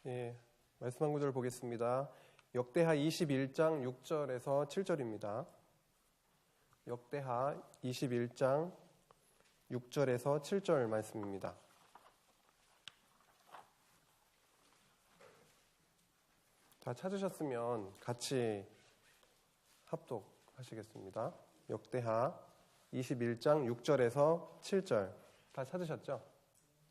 예, 말씀 한 구절 보겠습니다. 역대하 21장 6절에서 7절입니다. 역대하 21장 6절에서 7절 말씀입니다. 다 찾으셨으면 같이 합독하시겠습니다. 역대하 21장 6절에서 7절 다 찾으셨죠?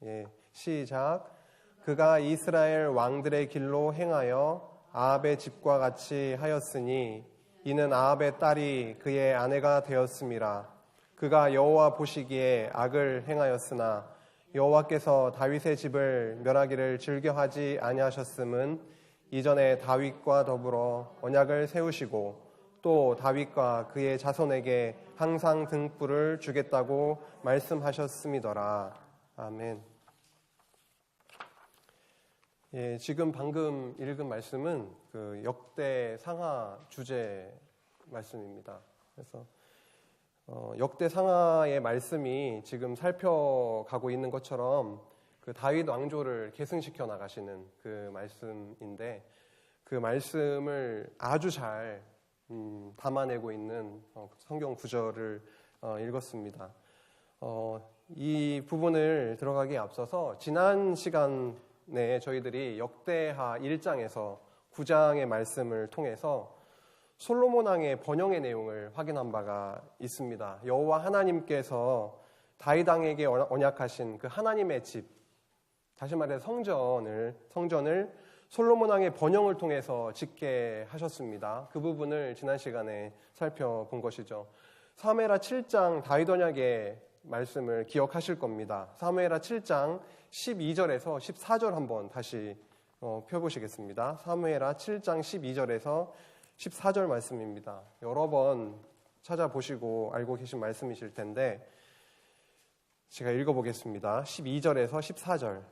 예, 시작. 그가 이스라엘 왕들의 길로 행하여 아합의 집과 같이 하였으니 이는 아합의 딸이 그의 아내가 되었음이라. 그가 여호와 보시기에 악을 행하였으나 여호와께서 다윗의 집을 멸하기를 즐겨하지 아니하셨음은 이전에 다윗과 더불어 언약을 세우시고 또 다윗과 그의 자손에게 항상 등불을 주겠다고 말씀하셨음이더라. 아멘. 예, 지금 방금 읽은 말씀은 그 역대 상하 주제 말씀입니다. 그래서 역대 상하의 말씀이 지금 살펴가고 있는 것처럼 그 다윗 왕조를 계승시켜 나가시는 그 말씀인데 그 말씀을 아주 잘 담아내고 있는 성경 구절을 읽었습니다. 이 부분을 들어가기에 앞서서 지난 시간에 저희들이 역대하 1장에서 9장의 말씀을 통해서 솔로몬 왕의 번영의 내용을 확인한 바가 있습니다. 여호와 하나님께서 다윗 왕에게 언약하신 그 하나님의 집, 다시 말해서 성전을 솔로몬 왕의 번영을 통해서 짓게 하셨습니다. 그 부분을 지난 시간에 살펴본 것이죠. 사무엘하 7장 다윗 언약의 말씀을 기억하실 겁니다. 사무엘하 7장 12절에서 14절 한번 다시 펴보시겠습니다. 사무엘하 7장 12절에서 14절 말씀입니다. 여러 번 찾아보시고 알고 계신 말씀이실 텐데 제가 읽어보겠습니다. 12절에서 14절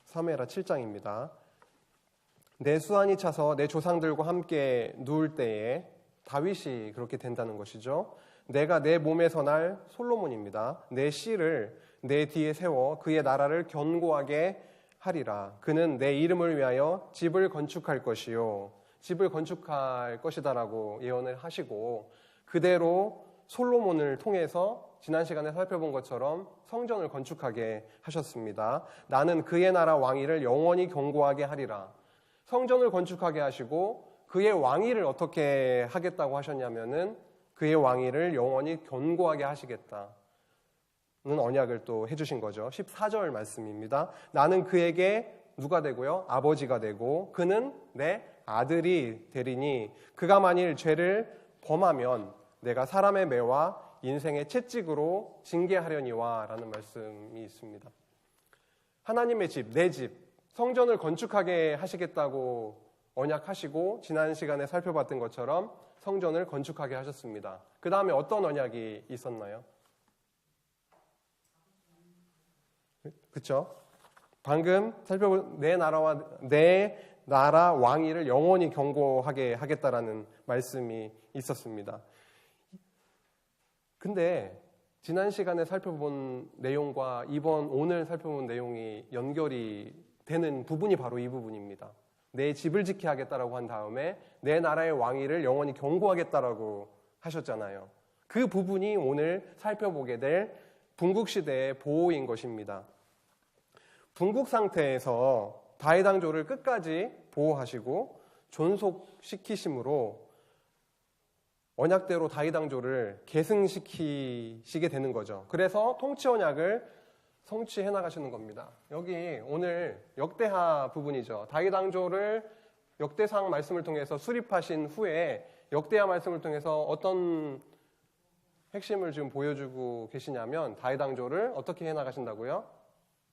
사무엘하 7장입니다. 내 수완이 차서 내 조상들과 함께 누울 때에 다윗이 그렇게 된다는 것이죠. 내가 내 몸에서 날 솔로몬입니다. 내 씨를 내 뒤에 세워 그의 나라를 견고하게 하리라. 그는 내 이름을 위하여 집을 건축할 것이요 집을 건축할 것이다라고 예언을 하시고 그대로 솔로몬을 통해서 지난 시간에 살펴본 것처럼 성전을 건축하게 하셨습니다. 나는 그의 나라 왕위를 영원히 견고하게 하리라. 성전을 건축하게 하시고 그의 왕위를 어떻게 하겠다고 하셨냐면은 그의 왕위를 영원히 견고하게 하시겠다는 언약을 또 해주신 거죠. 14절 말씀입니다. 나는 그에게 누가 되고요? 아버지가 되고 그는 내 아들이 되리니 그가 만일 죄를 범하면 내가 사람의 매와 인생의 채찍으로 징계하려니와 라는 말씀이 있습니다. 하나님의 집, 내 집, 성전을 건축하게 하시겠다고 언약하시고 지난 시간에 살펴봤던 것처럼 성전을 건축하게 하셨습니다. 그 다음에 어떤 언약이 있었나요? 그렇죠? 방금 살펴본 내 나라 왕위를 영원히 견고하게 하겠다라는 말씀이 있었습니다. 근데 지난 시간에 살펴본 내용과 오늘 살펴본 내용이 연결이 되는 부분이 바로 이 부분입니다. 내 집을 지켜야 하겠다라고 한 다음에 내 나라의 왕위를 영원히 견고하겠다라고 하셨잖아요. 그 부분이 오늘 살펴보게 될 분국시대의 보호인 것입니다. 분국 상태에서 다윗 왕조를 끝까지 보호하시고 존속시키심으로 언약대로 다윗 왕조를 계승시키시게 되는 거죠. 그래서 통치 언약을 성취해 나가시는 겁니다. 여기 오늘 역대하 부분이죠. 다윗 왕조를 역대상 말씀을 통해서 수립하신 후에 역대하 말씀을 통해서 어떤 핵심을 지금 보여주고 계시냐면 다윗 왕조를 어떻게 해 나가신다고요?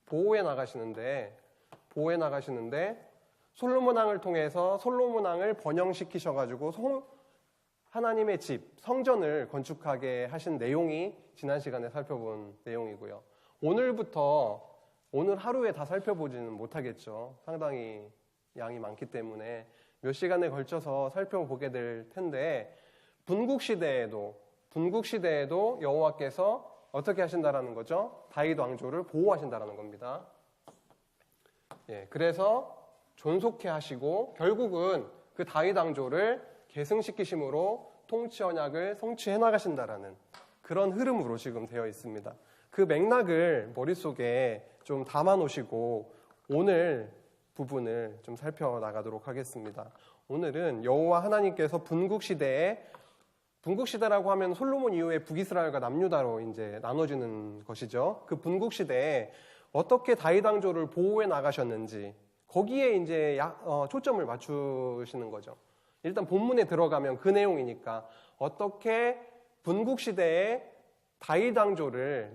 보호해 나가시는데 솔로몬 왕을 통해서 솔로몬 왕을 번영시키셔가지고 하나님의 집, 성전을 건축하게 하신 내용이 지난 시간에 살펴본 내용이고요. 오늘 하루에 다 살펴보지는 못하겠죠. 상당히 양이 많기 때문에 몇 시간에 걸쳐서 살펴보게 될 텐데 분국시대에도 여호와께서 어떻게 하신다라는 거죠? 다윗 왕조를 보호하신다라는 겁니다. 예, 그래서 존속해 하시고 결국은 그 다윗 왕조를 계승시키심으로 통치 언약을 성취해 나가신다라는 그런 흐름으로 지금 되어 있습니다. 그 맥락을 머릿속에 좀 담아 놓으시고 오늘 부분을 좀 살펴나가도록 하겠습니다. 오늘은 여호와 하나님께서 분국시대라고 하면 솔로몬 이후에 북이스라엘과 남유다로 이제 나눠지는 것이죠. 그 분국시대에 어떻게 다윗 왕조를 보호해 나가셨는지 거기에 이제 초점을 맞추시는 거죠. 일단 본문에 들어가면 그 내용이니까 어떻게 분국시대에 다윗 왕조를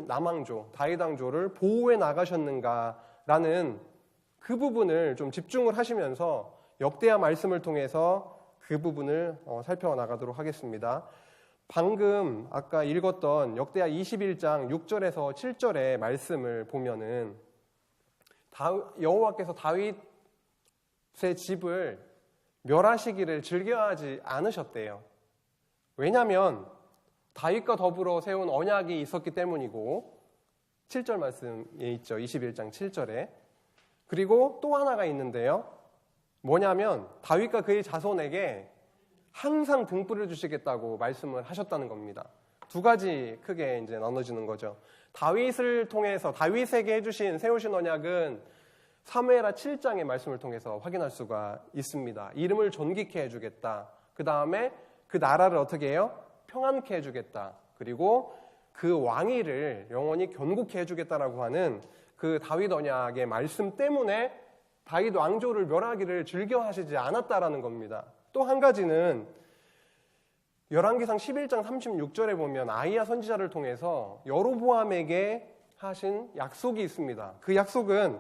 남왕조 다윗 왕조를 보호해 나가셨는가라는 그 부분을 좀 집중을 하시면서 역대하 말씀을 통해서 그 부분을 살펴나가도록 하겠습니다. 방금 아까 읽었던 역대하 21장 6절에서 7절의 말씀을 보면은 여호와께서 다윗의 집을 멸하시기를 즐겨하지 않으셨대요. 왜냐하면 다윗과 더불어 세운 언약이 있었기 때문이고 7절 말씀에 있죠. 21장 7절에. 그리고 또 하나가 있는데요. 뭐냐면 다윗과 그의 자손에게 항상 등불을 주시겠다고 말씀을 하셨다는 겁니다. 두 가지 크게 이제 나눠지는 거죠. 다윗을 통해서 다윗에게 해주신 세우신 언약은 사무엘하 7장의 말씀을 통해서 확인할 수가 있습니다. 이름을 존귀케 해주겠다. 그 다음에 그 나라를 어떻게 해요? 평안케 해주겠다. 그리고 그 왕위를 영원히 견고케 해주겠다라고 하는 그 다윗 언약의 말씀 때문에 다윗 왕조를 멸하기를 즐겨하시지 않았다라는 겁니다. 또 한 가지는 열왕기상 11장 36절에 보면 아히야 선지자를 통해서 여로보암에게 하신 약속이 있습니다. 그 약속은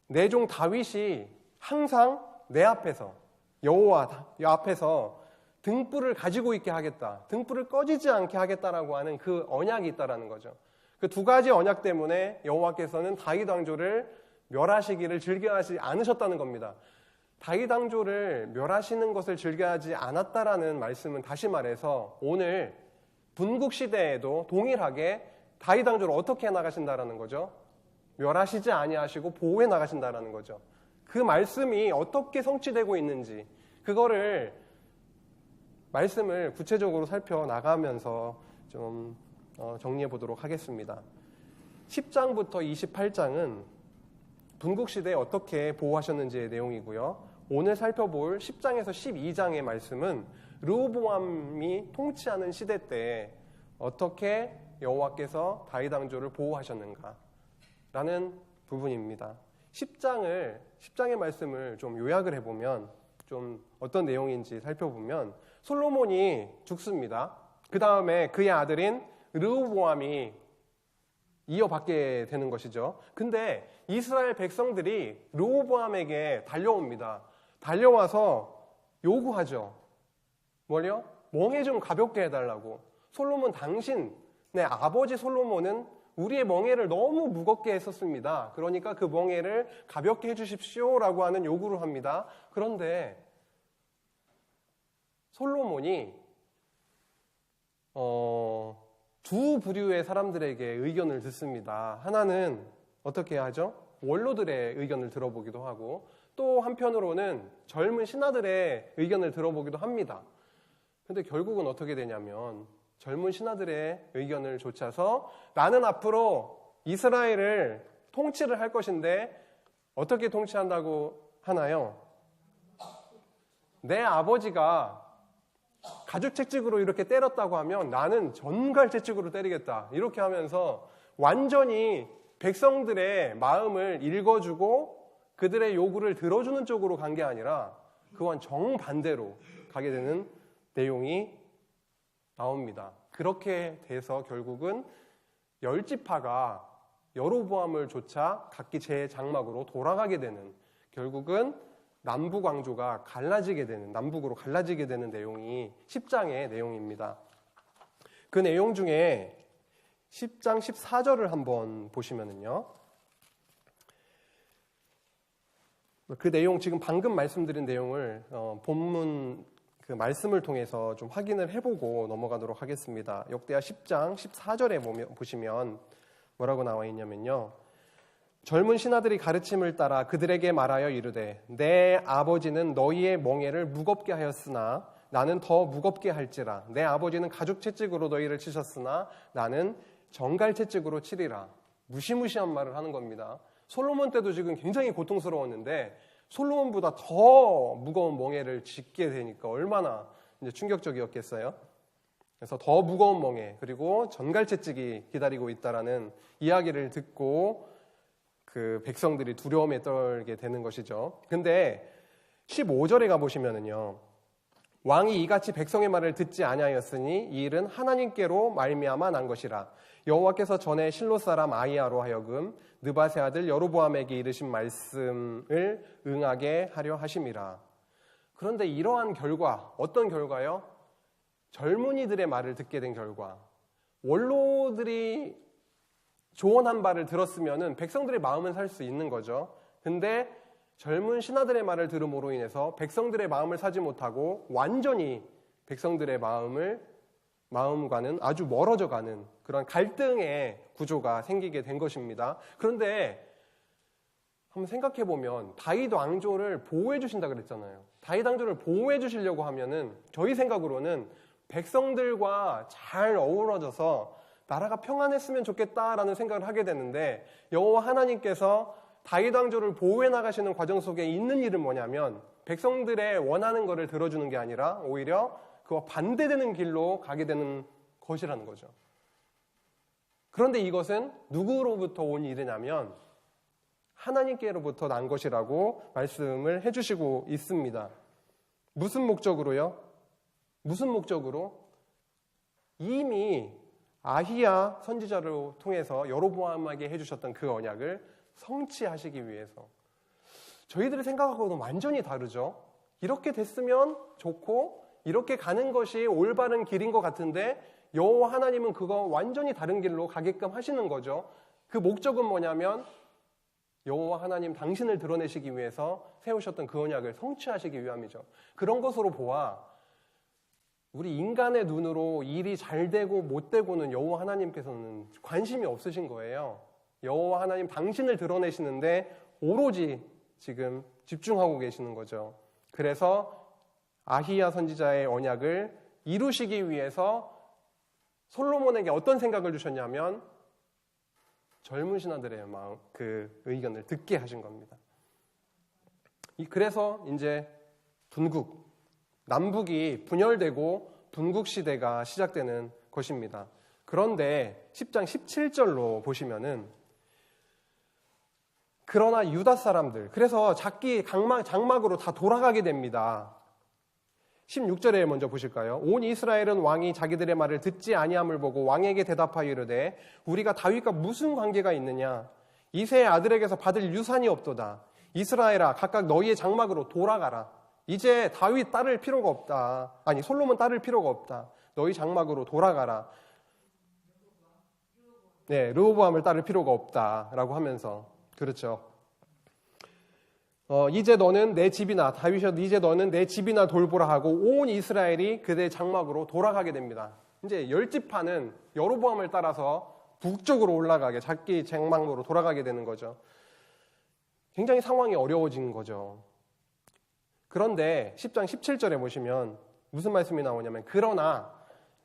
내 종 다윗이 항상 내 앞에서 여호와 앞에서 등불을 가지고 있게 하겠다. 등불을 꺼지지 않게 하겠다라고 하는 그 언약이 있다라는 거죠. 그 두 가지 언약 때문에 여호와께서는 다윗 왕조를 멸하시기를 즐겨하지 않으셨다는 겁니다. 다윗 왕조를 멸하시는 것을 즐겨하지 않았다라는 말씀은 다시 말해서 오늘 분국 시대에도 동일하게 다윗 왕조를 어떻게 나가신다라는 거죠? 멸하시지 아니하시고 보호해 나가신다라는 거죠. 그 말씀이 어떻게 성취되고 있는지 그거를 말씀을 구체적으로 살펴나가면서 좀 정리해 보도록 하겠습니다. 10장부터 28장은 분국시대에 어떻게 보호하셨는지의 내용이고요. 오늘 살펴볼 10장에서 12장의 말씀은 르호보암이 통치하는 시대 때 어떻게 여호와께서 다윗 왕조를 보호하셨는가 라는 부분입니다. 10장의 말씀을 좀 요약을 해보면 좀 어떤 내용인지 살펴보면 솔로몬이 죽습니다. 그 다음에 그의 아들인 르호보암이 이어받게 되는 것이죠. 근데 이스라엘 백성들이 르호보암에게 달려옵니다. 달려와서 요구하죠. 뭘요? 멍에 좀 가볍게 해달라고. 솔로몬 당신의 아버지 솔로몬은 우리의 멍에를 너무 무겁게 했었습니다. 그러니까 그 멍에를 가볍게 해주십시오라고 하는 요구를 합니다. 그런데 솔로몬이 두 부류의 사람들에게 의견을 듣습니다. 하나는 어떻게 하죠? 원로들의 의견을 들어보기도 하고 또 한편으로는 젊은 신하들의 의견을 들어보기도 합니다. 근데 결국은 어떻게 되냐면 젊은 신하들의 의견을 좇아서 나는 앞으로 이스라엘을 통치를 할 것인데 어떻게 통치한다고 하나요? 내 아버지가 가죽 채찍으로 이렇게 때렸다고 하면 나는 전갈 채찍으로 때리겠다. 이렇게 하면서 완전히 백성들의 마음을 읽어주고 그들의 요구를 들어주는 쪽으로 간 게 아니라 그와는 정반대로 가게 되는 내용이 나옵니다. 그렇게 돼서 결국은 10지파가 여로보암을 좇아 각기 제 장막으로 돌아가게 되는 결국은 남북 왕조가 갈라지게 되는 남북으로 갈라지게 되는 내용이 10장의 내용입니다. 그 내용 중에 10장 14절을 한번 보시면은요. 그 내용 지금 방금 말씀드린 내용을 본문 그 말씀을 통해서 좀 확인을 해보고 넘어가도록 하겠습니다. 역대하 10장 14절에 보시면 뭐라고 나와 있냐면요. 젊은 신하들이 가르침을 따라 그들에게 말하여 이르되 내 아버지는 너희의 멍에를 무겁게 하였으나 나는 더 무겁게 할지라. 내 아버지는 가죽 채찍으로 너희를 치셨으나 나는 정갈 채찍으로 치리라. 무시무시한 말을 하는 겁니다. 솔로몬 때도 지금 굉장히 고통스러웠는데 솔로몬보다 더 무거운 멍에를 짚게 되니까 얼마나 이제 충격적이었겠어요. 그래서 더 무거운 멍에 그리고 정갈 채찍이 기다리고 있다라는 이야기를 듣고 그 백성들이 두려움에 떨게 되는 것이죠. 근데 15절에 가보시면은요. 왕이 이같이 백성의 말을 듣지 아니하였으니 이 일은 하나님께로 말미암아 난 것이라. 여호와께서 전에 실로 사람 아히야로 하여금 느밧의 아들 여로보암에게 이르신 말씀을 응하게 하려 하심이라. 그런데 이러한 결과, 어떤 결과요? 젊은이들의 말을 듣게 된 결과. 원로들이 조언한 바를 들었으면은 백성들의 마음은 살 수 있는 거죠. 근데 젊은 신하들의 말을 들음으로 인해서 백성들의 마음을 사지 못하고 완전히 백성들의 마음과는 아주 멀어져 가는 그런 갈등의 구조가 생기게 된 것입니다. 그런데 한번 생각해 보면 다윗 왕조를 보호해 주신다 그랬잖아요. 다윗 왕조를 보호해 주시려고 하면은 저희 생각으로는 백성들과 잘 어우러져서 나라가 평안했으면 좋겠다라는 생각을 하게 되는데 여호와 하나님께서 다윗 왕조를 보호해 나가시는 과정 속에 있는 일은 뭐냐면 백성들의 원하는 것을 들어주는 게 아니라 오히려 그와 반대되는 길로 가게 되는 것이라는 거죠. 그런데 이것은 누구로부터 온 일이냐면 하나님께로부터 난 것이라고 말씀을 해주시고 있습니다. 무슨 목적으로요? 무슨 목적으로? 이미 아히야 선지자를 통해서 여로보암에게 해주셨던 그 언약을 성취하시기 위해서. 저희들이 생각하고는 완전히 다르죠. 이렇게 됐으면 좋고 이렇게 가는 것이 올바른 길인 것 같은데 여호와 하나님은 그거 완전히 다른 길로 가게끔 하시는 거죠. 그 목적은 뭐냐면 여호와 하나님 당신을 드러내시기 위해서 세우셨던 그 언약을 성취하시기 위함이죠. 그런 것으로 보아 우리 인간의 눈으로 일이 잘 되고 못 되고는 여호와 하나님께서는 관심이 없으신 거예요. 여호와 하나님 당신을 드러내시는데 오로지 지금 집중하고 계시는 거죠. 그래서 아히야 선지자의 언약을 이루시기 위해서 솔로몬에게 어떤 생각을 주셨냐면 젊은 신하들의 마음, 그 의견을 듣게 하신 겁니다. 그래서 이제 남북이 분열되고 분국 시대가 시작되는 것입니다. 그런데 10장 17절로 보시면은 그러나 유다 사람들, 그래서 장막으로 다 돌아가게 됩니다. 16절에 먼저 보실까요? 온 이스라엘은 왕이 자기들의 말을 듣지 아니함을 보고 왕에게 대답하여 이르되 우리가 다윗과 무슨 관계가 있느냐? 이새의 아들에게서 받을 유산이 없도다. 이스라엘아 각각 너희의 장막으로 돌아가라. 이제 다윗 따를 필요가 없다. 아니 솔로몬 따를 필요가 없다. 너희 장막으로 돌아가라. 네, 르호보암을 따를 필요가 없다라고 하면서 그렇죠. 이제 너는 내 집이나 다윗이 이제 너는 내 집이나 돌보라 하고 온 이스라엘이 그들의 장막으로 돌아가게 됩니다. 이제 10지파는 여로보암을 따라서 북쪽으로 올라가게 자기 장막으로 돌아가게 되는 거죠. 굉장히 상황이 어려워진 거죠. 그런데 10장 17절에 보시면 무슨 말씀이 나오냐면 그러나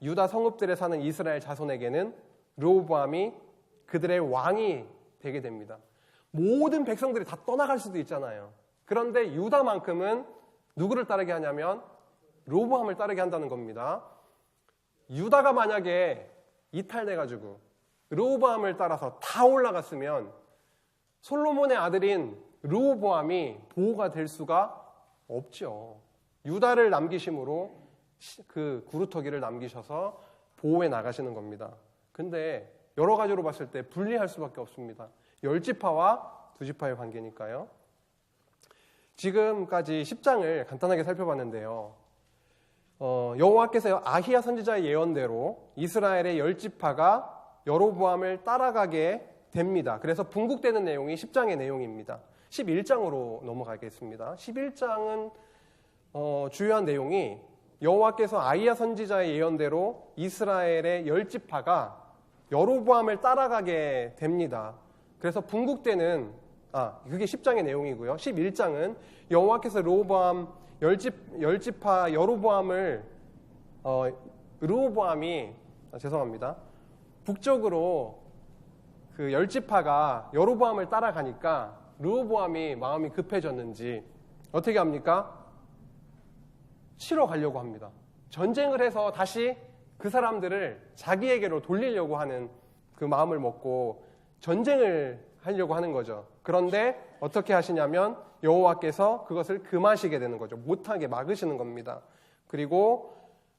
유다 성읍들에 사는 이스라엘 자손에게는 르호보암이 그들의 왕이 되게 됩니다. 모든 백성들이 다 떠나갈 수도 있잖아요. 그런데 유다만큼은 누구를 따르게 하냐면 르호보암을 따르게 한다는 겁니다. 유다가 만약에 이탈돼가지고 르호보암을 따라서 다 올라갔으면 솔로몬의 아들인 르호보암이 보호가 될 수가 없죠. 유다를 남기심으로 그 구루터기를 남기셔서 보호해 나가시는 겁니다. 근데 여러 가지로 봤을 때 분리할 수밖에 없습니다. 10지파와 2지파의 관계니까요. 지금까지 10장을 간단하게 살펴봤는데요. 여호와께서 아히야 선지자의 예언대로 이스라엘의 10지파가 여로보암을 따라가게 됩니다. 그래서 분국되는 내용이 10장의 내용입니다. 11장으로 넘어가겠습니다. 11장은 주요한 내용이 여호와께서 아히야 선지자의 예언대로 이스라엘의 10지파가 여로보암을 따라가게 됩니다. 그래서 분국되는 그게 10장의 내용이고요. 11장은 여호와께서 르호보암 열지파 여로보암을 르호보암이 북쪽으로 그 열지파가 여로보암을 따라가니까 르호보암이 마음이 급해졌는지 어떻게 합니까? 치러 가려고 합니다. 전쟁을 해서 다시 그 사람들을 자기에게로 돌리려고 하는 그 마음을 먹고 전쟁을 하려고 하는 거죠. 그런데 어떻게 하시냐면 여호와께서 그것을 금하시게 되는 거죠. 못하게 막으시는 겁니다. 그리고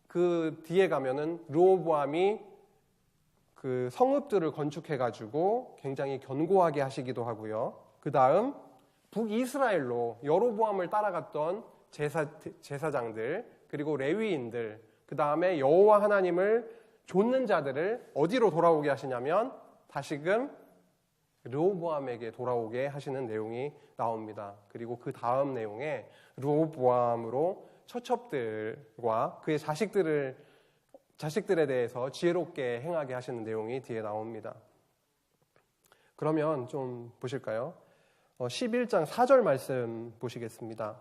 그 뒤에 가면은 르호보암이 그 성읍들을 건축해가지고 굉장히 견고하게 하시기도 하고요. 그 다음 북이스라엘로 여로보암을 따라갔던 제사장들 그리고 레위인들 그 다음에 여호와 하나님을 좇는 자들을 어디로 돌아오게 하시냐면 다시금 르호보암에게 돌아오게 하시는 내용이 나옵니다. 그리고 그 다음 내용에 르호보암으로 처첩들과 그의 자식들에 대해서 지혜롭게 행하게 하시는 내용이 뒤에 나옵니다. 그러면 좀 보실까요? 11장 4절 말씀 보시겠습니다.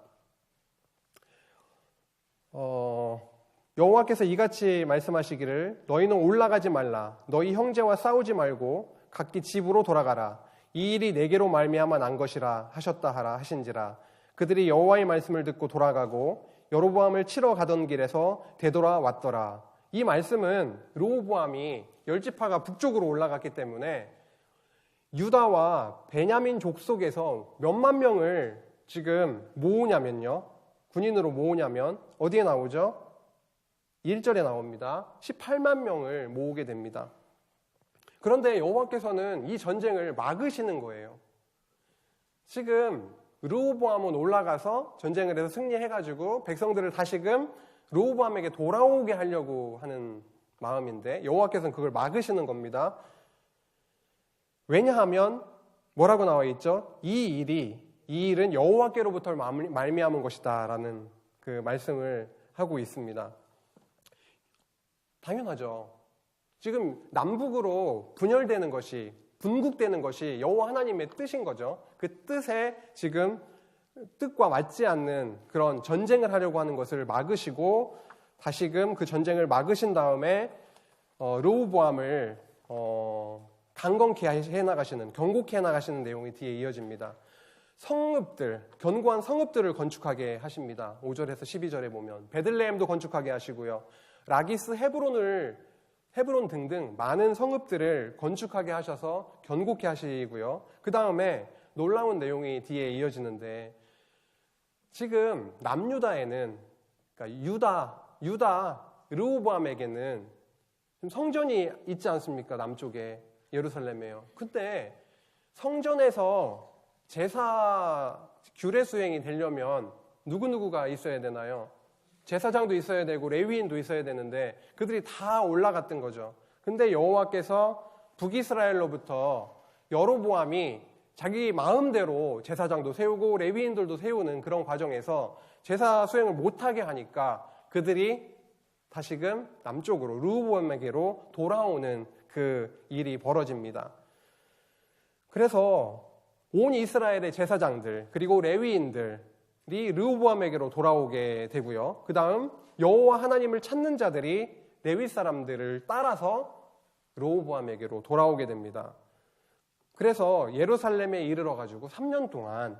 여호와께서 이같이 말씀하시기를 너희는 올라가지 말라. 너희 형제와 싸우지 말고 각기 집으로 돌아가라. 이 일이 내게로 말미암아 난 것이라 하셨다 하라 하신지라. 그들이 여호와의 말씀을 듣고 돌아가고 여로보암을 치러 가던 길에서 되돌아왔더라. 이 말씀은 르호보암이 열지파가 북쪽으로 올라갔기 때문에 유다와 베냐민 족속에서 몇만 명을 지금 모으냐면요. 군인으로 모으냐면 어디에 나오죠? 1절에 나옵니다. 18만 명을 모으게 됩니다. 그런데 여호와께서는 이 전쟁을 막으시는 거예요. 지금 르호보암은 올라가서 전쟁을 해서 승리해가지고 백성들을 다시금 르호보암에게 돌아오게 하려고 하는 마음인데 여호와께서는 그걸 막으시는 겁니다. 왜냐하면 뭐라고 나와 있죠? 이 일은 여호와께로부터 말미암은 것이다 라는 그 말씀을 하고 있습니다. 당연하죠. 지금 남북으로 분열되는 것이 분국되는 것이 여호와 하나님의 뜻인 거죠. 그 뜻에 지금 뜻과 맞지 않는 그런 전쟁을 하려고 하는 것을 막으시고 다시금 그 전쟁을 막으신 다음에 르호보암을 강건케 해나가시는 경고케 해나가시는 내용이 뒤에 이어집니다. 성읍들, 견고한 성읍들을 건축하게 하십니다. 5절에서 12절에 보면 베들레헴도 건축하게 하시고요. 라기스, 헤브론 등등 많은 성읍들을 건축하게 하셔서 견고케 하시고요. 그 다음에 놀라운 내용이 뒤에 이어지는데 지금 남유다에는 그러니까 유다 르호보암에게는 성전이 있지 않습니까? 남쪽에 예루살렘에요. 근데 성전에서 제사 규례 수행이 되려면 누구누구가 있어야 되나요? 제사장도 있어야 되고 레위인도 있어야 되는데 그들이 다 올라갔던 거죠. 근데 여호와께서 북이스라엘로부터 여로보암이 자기 마음대로 제사장도 세우고 레위인들도 세우는 그런 과정에서 제사 수행을 못하게 하니까 그들이 다시금 남쪽으로 르호보암에게로 돌아오는 그 일이 벌어집니다. 그래서 온 이스라엘의 제사장들 그리고 레위인들이 르호보암에게로 돌아오게 되고요. 그 다음 여호와 하나님을 찾는 자들이 레위 사람들을 따라서 르호보암에게로 돌아오게 됩니다. 그래서 예루살렘에 이르러 가지고 3년 동안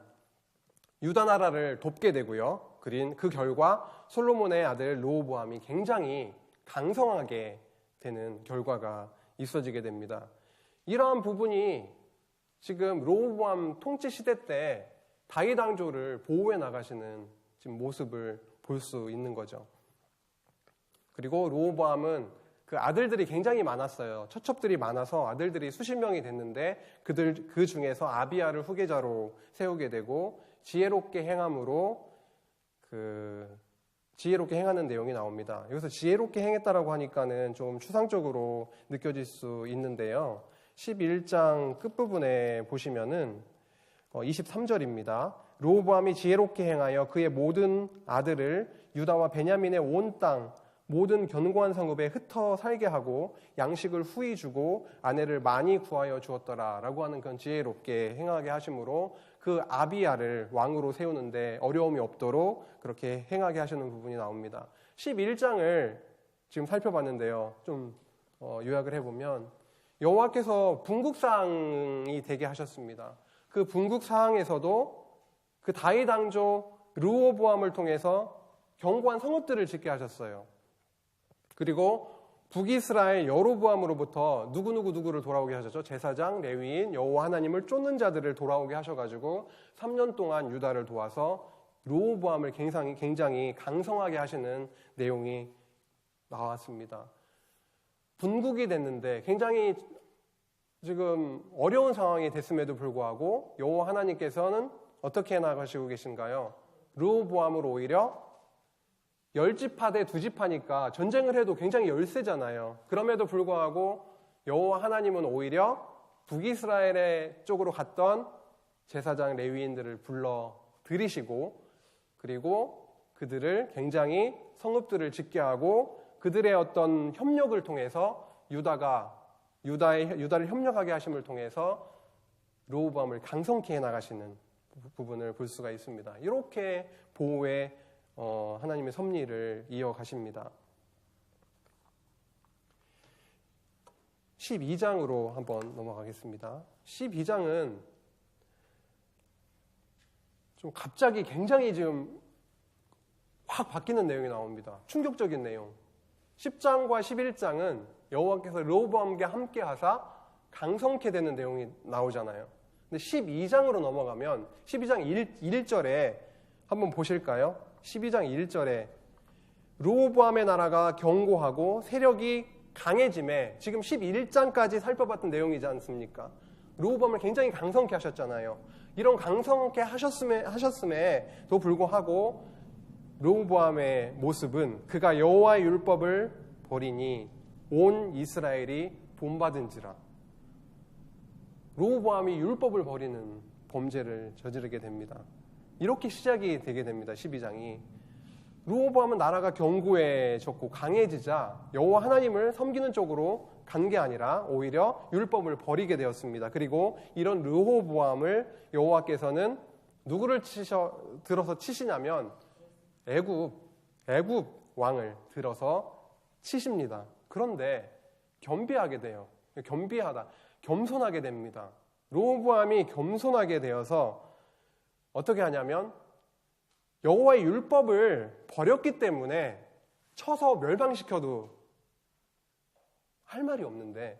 유다 나라를 돕게 되고요. 그 결과 솔로몬의 아들 르호보암이 굉장히 강성하게 되는 결과가 있어지게 됩니다. 이러한 부분이 지금 르호보암 통치 시대 때 다윗 왕조를 보호해 나가시는 지금 모습을 볼 수 있는 거죠. 그리고 르호보암은 그 아들들이 굉장히 많았어요. 처첩들이 많아서 아들들이 수십 명이 됐는데 그 중에서 아비야를 후계자로 세우게 되고 지혜롭게 행함으로 지혜롭게 행하는 내용이 나옵니다. 여기서 지혜롭게 행했다라고 하니까는 좀 추상적으로 느껴질 수 있는데요. 11장 끝부분에 보시면은 23절입니다. 르호보암이 지혜롭게 행하여 그의 모든 아들을 유다와 베냐민의 온 땅 모든 견고한 성읍에 흩어 살게 하고 양식을 후히 주고 아내를 많이 구하여 주었더라라고 하는 그런 지혜롭게 행하게 하심으로 그 아비야를 왕으로 세우는데 어려움이 없도록 그렇게 행하게 하시는 부분이 나옵니다. 11장을 지금 살펴봤는데요. 좀 요약을 해보면 여호와께서 분국사항이 되게 하셨습니다. 그 분국사항에서도 그 다윗 왕조 르호보암을 통해서 견고한 성읍들을 짓게 하셨어요. 그리고 북이스라엘 여로보암으로부터 누구를 돌아오게 하셨죠? 제사장, 레위인, 여호와 하나님을 쫓는 자들을 돌아오게 하셔가지고 3년 동안 유다를 도와서 르호보암을 굉장히 강성하게 하시는 내용이 나왔습니다. 분국이 됐는데 굉장히 지금 어려운 상황이 됐음에도 불구하고 여호와 하나님께서는 어떻게 나가시고 계신가요? 르호보암으로 오히려 10지파 대 2지파니까 전쟁을 해도 굉장히 열세잖아요. 그럼에도 불구하고 여호와 하나님은 오히려 북이스라엘의 쪽으로 갔던 제사장 레위인들을 불러 들이시고 그리고 그들을 굉장히 성읍들을 짓게 하고 그들의 어떤 협력을 통해서 유다를 협력하게 하심을 통해서 르호보암을 강성케 해나가시는 부분을 볼 수가 있습니다. 이렇게 보호의 하나님의 섭리를 이어가십니다. 12장으로 한번 넘어가겠습니다. 12장은 좀 갑자기 굉장히 지금 확 바뀌는 내용이 나옵니다. 충격적인 내용. 10장과 11장은 여호와께서 르호보암과 함께 하사 강성케 되는 내용이 나오잖아요. 근데 12장으로 넘어가면 12장 1절에 한번 보실까요? 12장 1절에 르호보암의 나라가 견고하고 세력이 강해짐에 지금 11장까지 살펴봤던 내용이지 않습니까? 르호보암을 굉장히 강성케 하셨잖아요. 이런 강성케 하셨음에도 불구하고 르호보암의 모습은 그가 여호와의 율법을 버리니 온 이스라엘이 본받은지라. 르호보암이 율법을 버리는 범죄를 저지르게 됩니다. 이렇게 시작이 되게 됩니다. 12장이. 르호보암은 나라가 견고해졌고 강해지자 여호와 하나님을 섬기는 쪽으로 간 게 아니라 오히려 율법을 버리게 되었습니다. 그리고 이런 르호보암을 여호와께서는 누구를 들어서 치시냐면 애굽 왕을 들어서 치십니다. 그런데 겸비하게 돼요. 겸손하게 됩니다. 르호보암이 겸손하게 되어서 어떻게 하냐면 여호와의 율법을 버렸기 때문에 쳐서 멸망시켜도 할 말이 없는데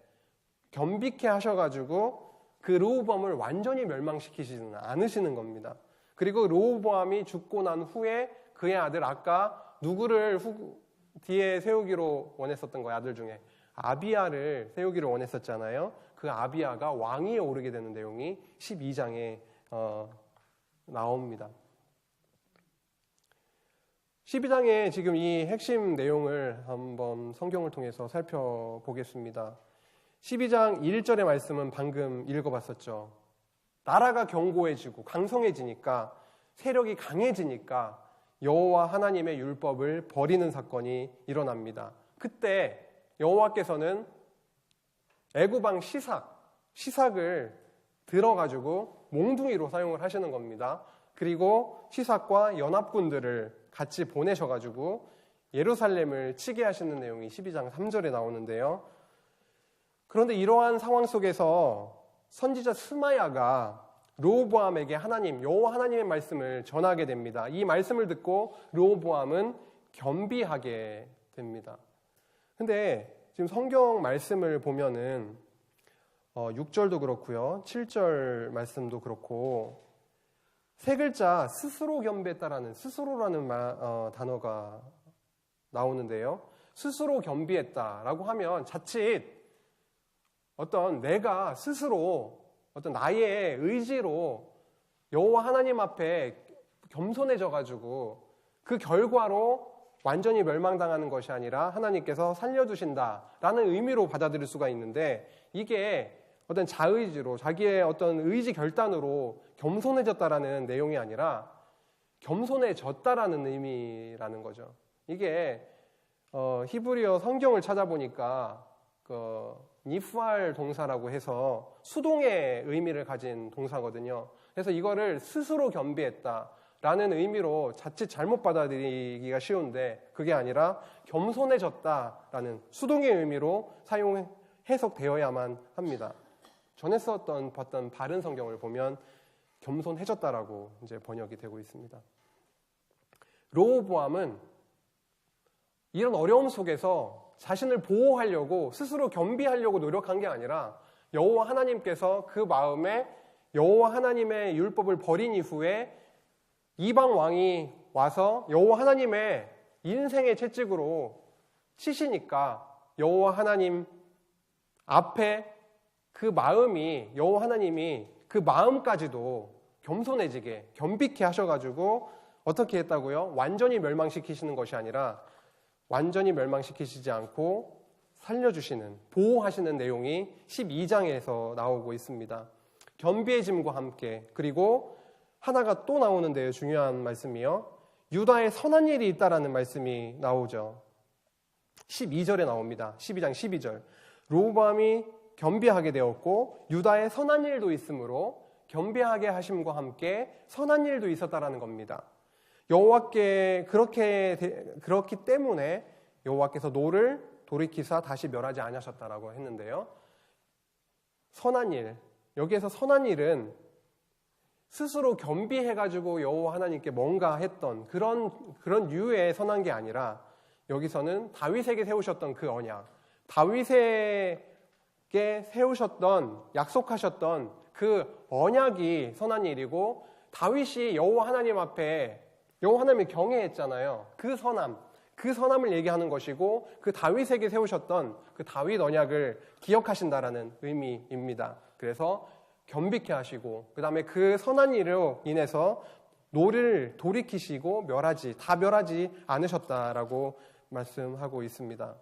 겸비케 하셔가지고 그 르호보암을 완전히 멸망시키지는 않으시는 겁니다. 그리고 르호보암이 죽고 난 후에 그의 아들 아까 누구를 뒤에 세우기로 원했었던 거예요. 아들 중에 아비야를 세우기를 원했었잖아요. 그 아비야가 왕위에 오르게 되는 내용이 12장에 나옵니다. 12장의 지금 이 핵심 내용을 한번 성경을 통해서 살펴보겠습니다. 12장 1절의 말씀은 방금 읽어봤었죠. 나라가 견고해지고 강성해지니까 세력이 강해지니까 여호와 하나님의 율법을 버리는 사건이 일어납니다. 그때 여호와께서는 애굽왕 시삭을 들어가지고 몽둥이로 사용을 하시는 겁니다. 그리고 시삭과 연합군들을 같이 보내셔가지고 예루살렘을 치게 하시는 내용이 12장 3절에 나오는데요. 그런데 이러한 상황 속에서 선지자 스마야가 르호보암에게 여호와 하나님의 말씀을 전하게 됩니다. 이 말씀을 듣고 르호보암은 겸비하게 됩니다. 근데 지금 성경 말씀을 보면은 6절도 그렇고요. 7절 말씀도 그렇고 세 글자 스스로 겸비했다라는 스스로라는 단어가 나오는데요. 스스로 겸비했다라고 하면 자칫 내가 스스로 나의 의지로 여호와 하나님 앞에 겸손해져가지고 그 결과로 완전히 멸망당하는 것이 아니라 하나님께서 살려두신다라는 의미로 받아들일 수가 있는데 이게 어떤 자의지로 자기의 어떤 의지 결단으로 겸손해졌다라는 내용이 아니라 겸손해졌다라는 의미라는 거죠. 이게 히브리어 성경을 찾아보니까 니프알 동사라고 해서 수동의 의미를 가진 동사거든요. 그래서 이거를 스스로 겸비했다라는 의미로 자칫 잘못 받아들이기가 쉬운데 그게 아니라 겸손해졌다라는 수동의 의미로 해석되어야만 합니다. 전에 봤던 바른 성경을 보면 겸손해졌다라고 이제 번역이 되고 있습니다. 르호보암은 이런 어려움 속에서 자신을 보호하려고 스스로 겸비하려고 노력한 게 아니라 여호와 하나님께서 그 마음에 여호와 하나님의 율법을 버린 이후에 이방 왕이 와서 여호와 하나님의 인생의 채찍으로 치시니까 여호와 하나님 앞에 그 마음이 여호와 하나님이 그 마음까지도 겸손해지게 겸비케 하셔가지고 어떻게 했다고요? 완전히 멸망시키시는 것이 아니라 완전히 멸망시키시지 않고 살려주시는, 보호하시는 내용이 12장에서 나오고 있습니다. 겸비해짐과 함께, 그리고 하나가 또 나오는데요. 중요한 말씀이요. 유다에 선한 일이 있다라는 말씀이 나오죠. 12절에 나옵니다. 12장 12절. 르호보암이 겸비하게 되었고 유다에 선한 일도 있으므로 겸비하게 하심과 함께 선한 일도 있었다라는 겁니다. 여호와께 그렇기 때문에 여호와께서 노를 돌이키사 다시 멸하지 아니하셨다라고 했는데요. 선한 일, 여기에서 선한 일은 스스로 겸비해가지고 여호와 하나님께 뭔가 했던 그런 유의 선한 게 아니라 여기서는 다윗에게 세우셨던 그 언약, 다윗에게 세우셨던 약속하셨던 그 언약이 선한 일이고 다윗이 여호와 하나님 앞에 여호와 하나님을 경외했잖아요. 그 선함을 얘기하는 것이고 그 다윗에게 세우셨던 그 다윗 언약을 기억하신다라는 의미입니다. 그래서 겸비케 하시고 그 다음에 그 선한 일로 인해서 노를 돌이키시고 다 멸하지 않으셨다라고 말씀하고 있습니다.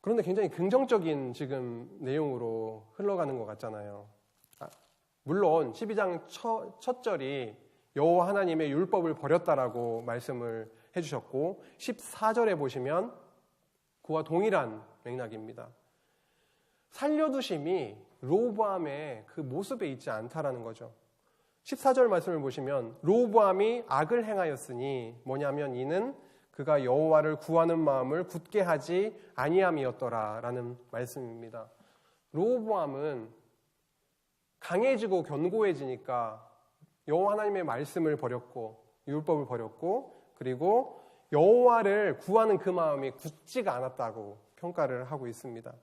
그런데 굉장히 긍정적인 지금 내용으로 흘러가는 것 같잖아요. 물론 12장 첫 절이 여호와 하나님의 율법을 버렸다라고 말씀을 해주셨고 14절에 보시면 그와 동일한 맥락입니다. 살려두심이 르호보암의 그 모습에 있지 않다라는 거죠. 14절 말씀을 보시면 르호보암이 악을 행하였으니 뭐냐면 이는 그가 여호와를 구하는 마음을 굳게 하지 아니함이었더라라는 말씀입니다. 르호보암은 강해지고 견고해지니까 여호와 하나님의 말씀을 버렸고 율법을 버렸고 그리고 여호와를 구하는 그 마음이 굳지가 않았다고 평가를 하고 있습니다.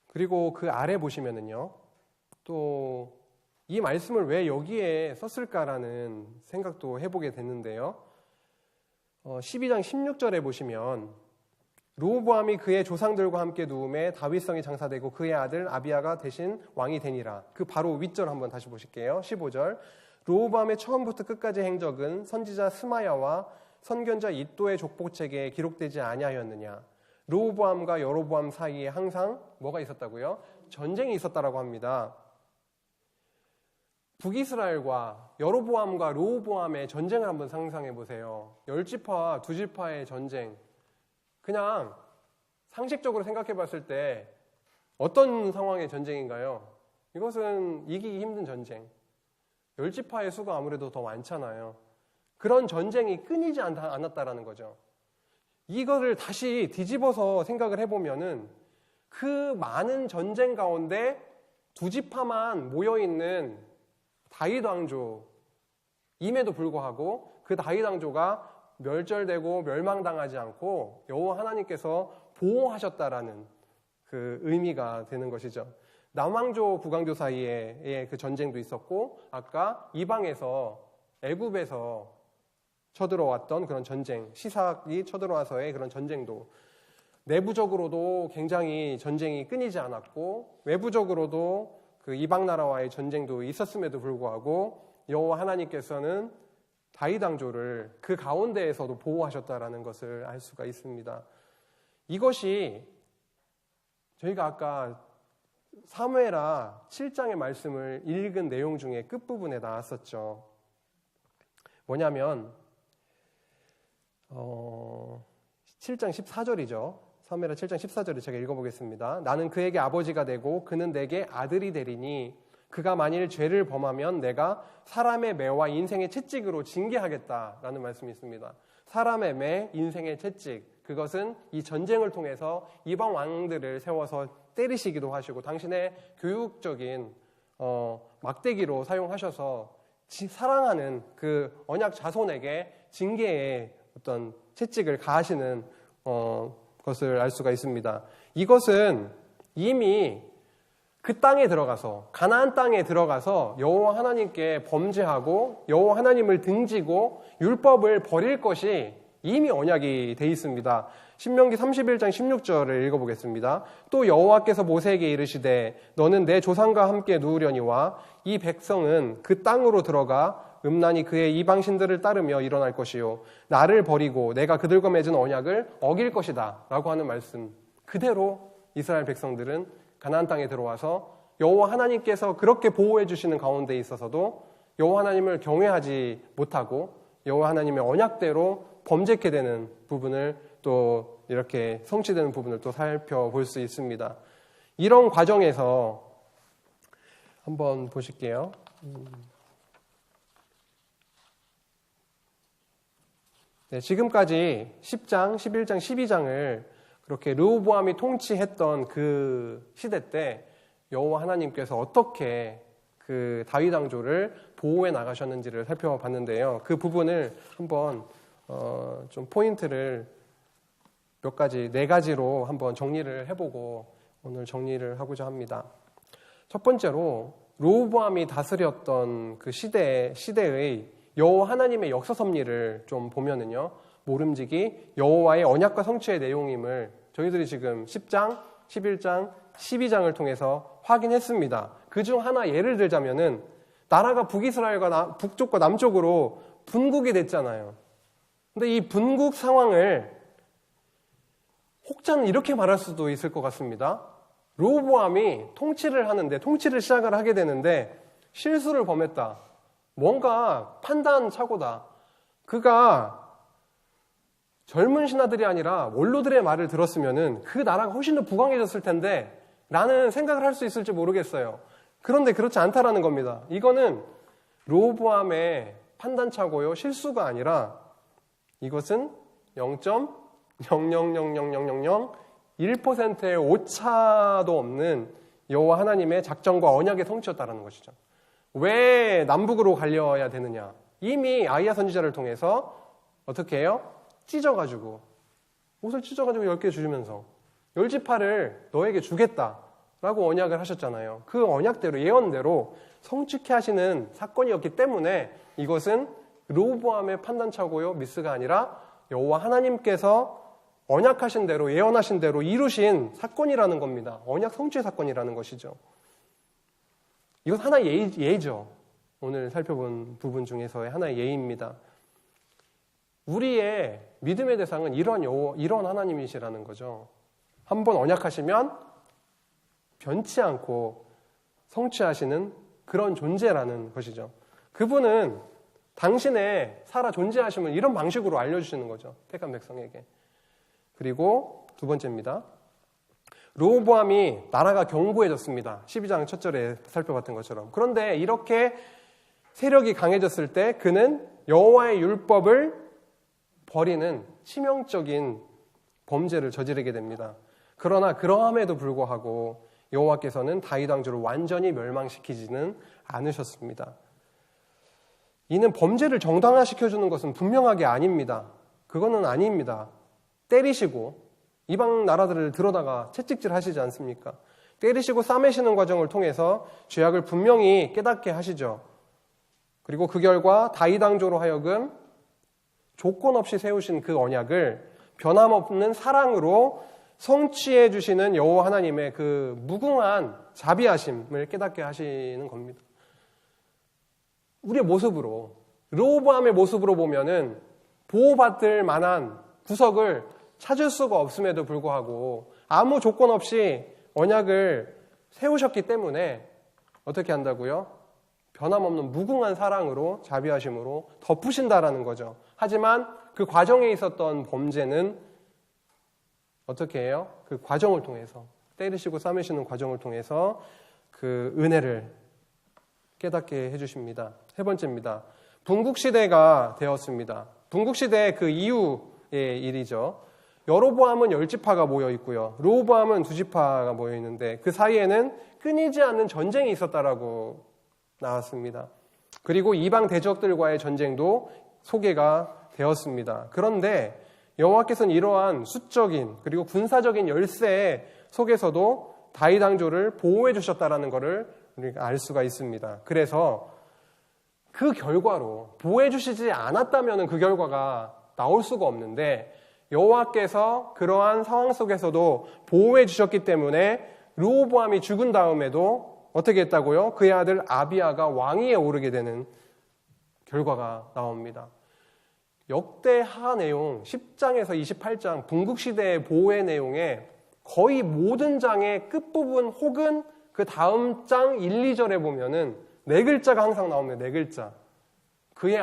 그리고 그 아래 보시면은요, 또 이 말씀을 왜 여기에 썼을까라는 생각도 해보게 됐는데요. 12장 16절에 보시면 르호보암이 그의 조상들과 함께 누움에 다윗성이 장사되고 그의 아들 아비야가 대신 왕이 되니라. 그 바로 윗절 한번 다시 보실게요. 15절. 르호보암의 처음부터 끝까지 행적은 선지자 스마야와 선견자 이도의 족보책에 기록되지 아니하였느냐. 르호보암과 여로보암 사이에 항상 뭐가 있었다고요? 전쟁이 있었다라고 합니다. 북이스라엘과 여로보암과 르호보암의 전쟁을 한번 상상해 보세요. 10지파와 2지파의 전쟁. 그냥 상식적으로 생각해 봤을 때 어떤 상황의 전쟁인가요? 이것은 이기기 힘든 전쟁. 10지파의 수가 아무래도 더 많잖아요. 그런 전쟁이 끊이지 않았다라는 거죠. 이거를 다시 뒤집어서 생각을 해보면은 그 많은 전쟁 가운데 2지파만 모여있는 다윗 왕조임에도 불구하고 그 다윗 왕조가 멸절되고 멸망당하지 않고 여호와 하나님께서 보호하셨다라는 그 의미가 되는 것이죠. 남왕조 북왕조 사이에 그 전쟁도 있었고 아까 이방에서 애굽에서 쳐들어왔던 그런 전쟁, 시삭이 쳐들어와서의 그런 전쟁도 내부적으로도 굉장히 전쟁이 끊이지 않았고 외부적으로도 그 이방 나라와의 전쟁도 있었음에도 불구하고 여호와 하나님께서는 다윗 왕조를 그 가운데에서도 보호하셨다라는 것을 알 수가 있습니다. 이것이 저희가 아까 사무엘하 7장의 말씀을 읽은 내용 중에 끝부분에 나왔었죠. 뭐냐면 7장 14절이죠. 사무엘하 7장 14절을 제가 읽어보겠습니다. 나는 그에게 아버지가 되고 그는 내게 아들이 되리니 그가 만일 죄를 범하면 내가 사람의 매와 인생의 채찍으로 징계하겠다라는 말씀이 있습니다. 사람의 매, 인생의 채찍, 그것은 이 전쟁을 통해서 이방 왕들을 세워서 때리시기도 하시고 당신의 교육적인 막대기로 사용하셔서 사랑하는 그 언약 자손에게 징계의 어떤 채찍을 가하시는 것을 알 수가 있습니다. 이것은 이미 그 땅에 들어가서 가나안 땅에 들어가서 여호와 하나님께 범죄하고 여호와 하나님을 등지고 율법을 버릴 것이 이미 언약이 돼 있습니다. 신명기 31장 16절을 읽어보겠습니다. 또 여호와께서 모세에게 이르시되 너는 내 조상과 함께 누우려니와 이 백성은 그 땅으로 들어가 음란히 그의 이방신들을 따르며 일어날 것이요 나를 버리고 내가 그들과 맺은 언약을 어길 것이다 라고 하는 말씀 그대로 이스라엘 백성들은 가나안 땅에 들어와서 여호와 하나님께서 그렇게 보호해 주시는 가운데 있어서도 여호와 하나님을 경외하지 못하고 여호와 하나님의 언약대로 범죄케 되는 부분을 또 이렇게 성취되는 부분을 또 살펴볼 수 있습니다. 이런 과정에서 한번 보실게요. 네, 지금까지 10장, 11장, 12장을 그렇게 르호보암이 통치했던 그 시대 때 여호와 하나님께서 어떻게 그 다윗 왕조를 보호해 나가셨는지를 살펴봤는데요. 그 부분을 한번 좀 포인트를 몇 가지, 4가지로 한번 정리를 해보고 오늘 정리를 하고자 합니다. 첫 번째로 르호보암이 다스렸던 그 시대의 여호와 하나님의 역사 섭리를 좀 보면은요, 모름지기 여호와의 언약과 성취의 내용임을 저희들이 지금 10장, 11장, 12장을 통해서 확인했습니다. 그중 하나 예를 들자면은 나라가 북이스라엘과 북쪽과 남쪽으로 분국이 됐잖아요. 근데 이 분국 상황을 혹자는 이렇게 말할 수도 있을 것 같습니다. 르호보암이 통치를 시작을 하게 되는데 실수를 범했다. 뭔가 판단착오다. 그가 젊은 신하들이 아니라 원로들의 말을 들었으면은 그 나라가 훨씬 더 부강해졌을 텐데 라는 생각을 할 수 있을지 모르겠어요. 그런데 그렇지 않다라는 겁니다. 이거는 르호보암의 판단착오요 실수가 아니라 이것은 0.0000001%의 오차도 없는 여호와 하나님의 작정과 언약의 성취였다라는 것이죠. 왜 남북으로 갈려야 되느냐? 이미 아이야 선지자를 통해서 어떻게 해요? 옷을 찢어가지고 10개 주시면서 10지파를 너에게 주겠다라고 언약을 하셨잖아요. 그 언약대로 예언대로 성취케 하시는 사건이었기 때문에 이것은 르호보암의 판단착오요 미스가 아니라 여호와 하나님께서 언약하신 대로 예언하신 대로 이루신 사건이라는 겁니다. 언약 성취의 사건이라는 것이죠. 이것 하나의 예죠. 오늘 살펴본 부분 중에서의 하나의 예입니다. 우리의 믿음의 대상은 이런 하나님이시라는 거죠. 한번 언약하시면 변치 않고 성취하시는 그런 존재라는 것이죠. 그분은 당신의 살아 존재하심을 이런 방식으로 알려주시는 거죠. 택한 백성에게. 그리고 두 번째입니다. 르호보암이 나라가 견고해졌습니다. 12장 첫 절에 살펴봤던 것처럼. 그런데 이렇게 세력이 강해졌을 때 그는 여호와의 율법을 버리는 치명적인 범죄를 저지르게 됩니다. 그러나 그러함에도 불구하고 여호와께서는 다윗 왕조를 완전히 멸망시키지는 않으셨습니다. 이는 범죄를 정당화시켜주는 것은 분명하게 아닙니다. 그거는 아닙니다. 때리시고 이방 나라들을 들어다가 채찍질 하시지 않습니까? 때리시고 싸매시는 과정을 통해서 죄악을 분명히 깨닫게 하시죠. 그리고 그 결과 다윗 왕조로 하여금 조건 없이 세우신 그 언약을 변함없는 사랑으로 성취해 주시는 여호와 하나님의 그 무궁한 자비하심을 깨닫게 하시는 겁니다. 우리의 모습으로, 르호보암의 모습으로 보면은 보호받을 만한 구석을 찾을 수가 없음에도 불구하고 아무 조건 없이 언약을 세우셨기 때문에 어떻게 한다고요? 변함없는 무궁한 사랑으로 자비하심으로 덮으신다라는 거죠. 하지만 그 과정에 있었던 범죄는 어떻게 해요? 그 과정을 통해서 때리시고 싸매시는 과정을 통해서 그 은혜를 깨닫게 해주십니다. 세 번째입니다. 분국시대가 되었습니다. 분국시대 그 이후의 일이죠. 여로보암은 10지파가 모여 있고요. 르호보암은 2지파가 모여 있는데 그 사이에는 끊이지 않는 전쟁이 있었다라고 나왔습니다. 그리고 이방 대적들과의 전쟁도 소개가 되었습니다. 그런데 여호와께서는 이러한 수적인 그리고 군사적인 열세 속에서도 다윗 왕조를 보호해 주셨다라는 것을 우리가 알 수가 있습니다. 그래서 그 결과로 보호해 주시지 않았다면 그 결과가 나올 수가 없는데 여호와께서 그러한 상황 속에서도 보호해 주셨기 때문에 르호보암이 죽은 다음에도 어떻게 했다고요? 그의 아들 아비야가 왕위에 오르게 되는 결과가 나옵니다. 역대하 내용 10장에서 28장 분국시대의 보호의 내용에 거의 모든 장의 끝부분 혹은 그 다음 장 1, 2절에 보면은 네 글자가 항상 나옵니다. 네 글자. 그의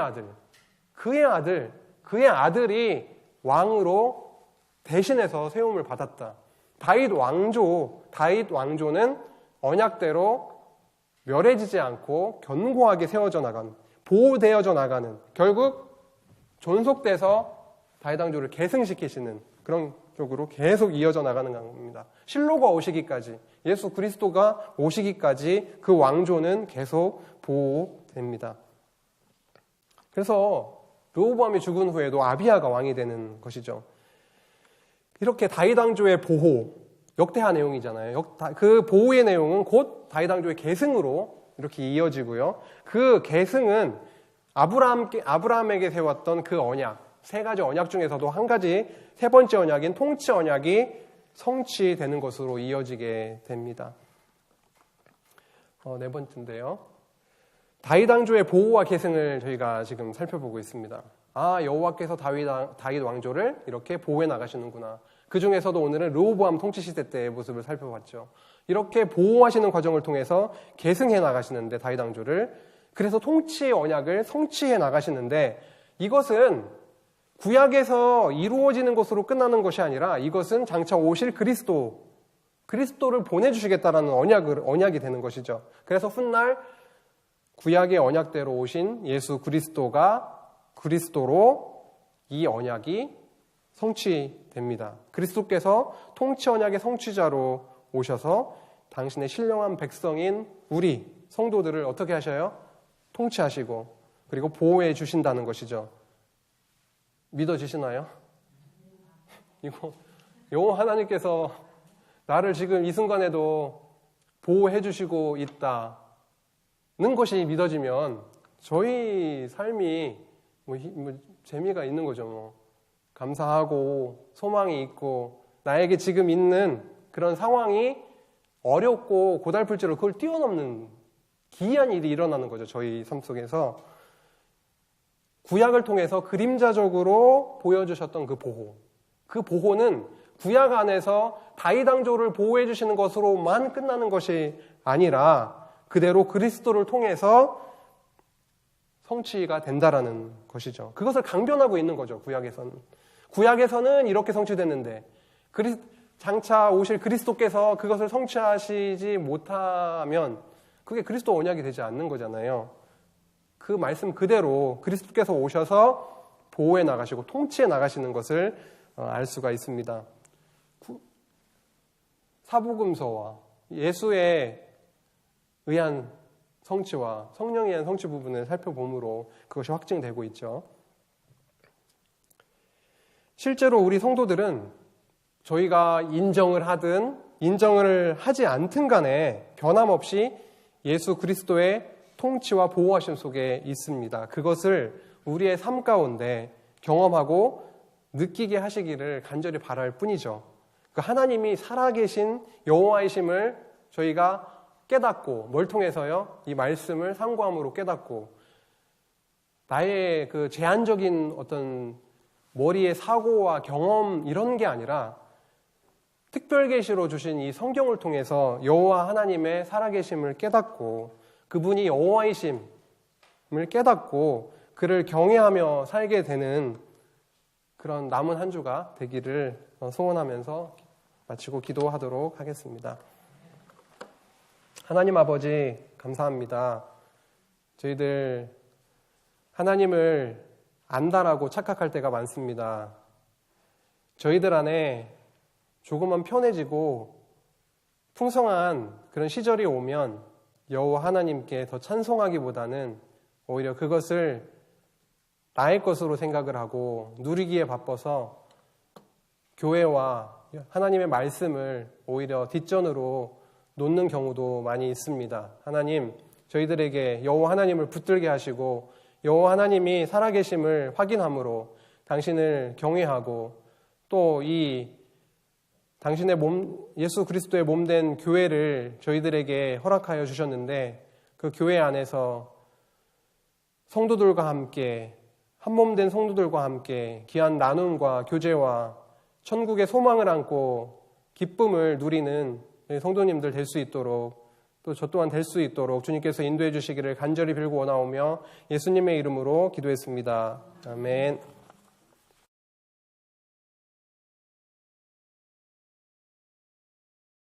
아들이 왕으로 대신해서 세움을 받았다. 다윗 왕조는 언약대로 멸해지지 않고 견고하게 세워져 나가는, 보호되어져 나가는, 결국 존속돼서 다윗 왕조를 계승시키시는 그런 쪽으로 계속 이어져 나가는 겁니다. 실로가 오시기까지, 예수 그리스도가 오시기까지 그 왕조는 계속 보호됩니다. 그래서 르호보암이 죽은 후에도 아비야가 왕이 되는 것이죠. 이렇게 다윗 왕조의 보호, 역대하 내용이잖아요. 그 보호의 내용은 곧 다윗 왕조의 계승으로 이렇게 이어지고요. 그 계승은 아브라함에게 세웠던 그 언약, 세 가지 언약 중에서도 한 가지, 세 번째 언약인 통치 언약이 성취되는 것으로 이어지게 됩니다. 네 번째인데요. 다윗 왕조의 보호와 계승을 저희가 지금 살펴보고 있습니다. 여호와께서 다윗 왕조를 이렇게 보호해 나가시는구나. 그 중에서도 오늘은 르호보암 통치 시대 때의 모습을 살펴봤죠. 이렇게 보호하시는 과정을 통해서 계승해 나가시는데 다윗 왕조를, 그래서 통치의 언약을 성취해 나가시는데 이것은 구약에서 이루어지는 것으로 끝나는 것이 아니라 이것은 장차 오실 그리스도를 보내주시겠다라는 언약이 되는 것이죠. 그래서 훗날 구약의 언약대로 오신 예수 그리스도로 이 언약이 성취됩니다. 그리스도께서 통치 언약의 성취자로 오셔서 당신의 신령한 백성인 우리 성도들을 어떻게 하셔요? 통치하시고 그리고 보호해 주신다는 것이죠. 믿어지시나요? 이거 여호와 하나님께서 나를 지금 이 순간에도 보호해 주시고 있다는 것이 믿어지면 저희 삶이 재미가 있는 거죠. 감사하고 소망이 있고 나에게 지금 있는 그런 상황이 어렵고 고달플지로 그걸 뛰어넘는 기이한 일이 일어나는 거죠. 저희 삶 속에서 구약을 통해서 그림자적으로 보여주셨던 그 보호는 구약 안에서 다윗 왕조를 보호해 주시는 것으로만 끝나는 것이 아니라 그대로 그리스도를 통해서 성취가 된다라는 것이죠. 그것을 강변하고 있는 거죠. 구약에서는 이렇게 성취됐는데 장차 오실 그리스도께서 그것을 성취하시지 못하면 그게 그리스도 언약이 되지 않는 거잖아요. 그 말씀 그대로 그리스도께서 오셔서 보호해 나가시고 통치해 나가시는 것을 알 수가 있습니다. 사복음서와 예수에 의한 성취와 성령에 의한 성취 부분을 살펴보므로 그것이 확증되고 있죠. 실제로 우리 성도들은 저희가 인정을 하든 인정을 하지 않든 간에 변함없이 예수 그리스도의 통치와 보호하심 속에 있습니다. 그것을 우리의 삶 가운데 경험하고 느끼게 하시기를 간절히 바랄 뿐이죠. 그 하나님이 살아계신 여호와이심을 저희가 깨닫고, 뭘 통해서요? 이 말씀을 상고함으로 깨닫고, 나의 그 제한적인 어떤 머리의 사고와 경험 이런 게 아니라 특별 계시로 주신 이 성경을 통해서 여호와 하나님의 살아계심을 깨닫고 그분이 여호와이심을 깨닫고 그를 경외하며 살게 되는 그런 남은 한 주가 되기를 소원하면서 마치고 기도하도록 하겠습니다. 하나님 아버지 감사합니다. 저희들 하나님을 안다라고 착각할 때가 많습니다. 저희들 안에 조금만 편해지고 풍성한 그런 시절이 오면 여호와 하나님께 더 찬송하기보다는 오히려 그것을 나의 것으로 생각을 하고 누리기에 바빠서 교회와 하나님의 말씀을 오히려 뒷전으로 놓는 경우도 많이 있습니다. 하나님, 저희들에게 여호와 하나님을 붙들게 하시고 여호와 하나님이 살아계심을 확인함으로 당신을 경외하고 또 이 당신의 몸, 예수 그리스도의 몸된 교회를 저희들에게 허락하여 주셨는데 그 교회 안에서 성도들과 함께 한 몸 된 성도들과 함께 귀한 나눔과 교제와 천국의 소망을 안고 기쁨을 누리는 성도님들 될 수 있도록 또 저 또한 될 수 있도록 주님께서 인도해 주시기를 간절히 빌고 원하오며 예수님의 이름으로 기도했습니다. 아멘.